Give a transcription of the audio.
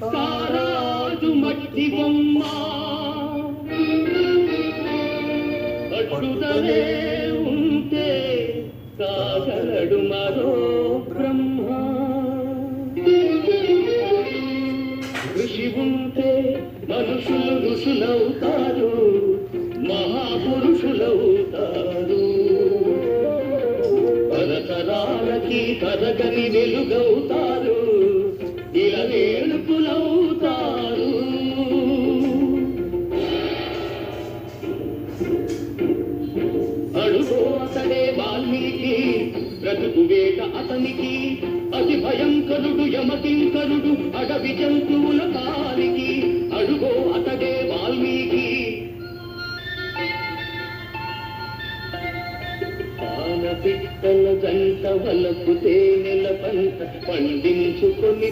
కారాజు మట్టి బొమ్మ పట్టుదలే ఉంటే కాగలడు మరో బ్రహ్మ. కృషి ఉంటే మనుషులు ఋషులవుతారు, మహాపురుషులవుతారు. తరతరాలకి తరగని వెలుగవుతారు, ఇలా వేడుకులవుతారు. అడుగో అతడే వాల్మీకి, బ్రతుకు వేట అతనికి, అతి భయంకరుడు యమకింకరుడు అడవి జంతువుల కాలికి. అడుగో అతడే వాల్మీకి. ఆనపిట్టల జంట వలపు తేనెల పంట పండించుకొని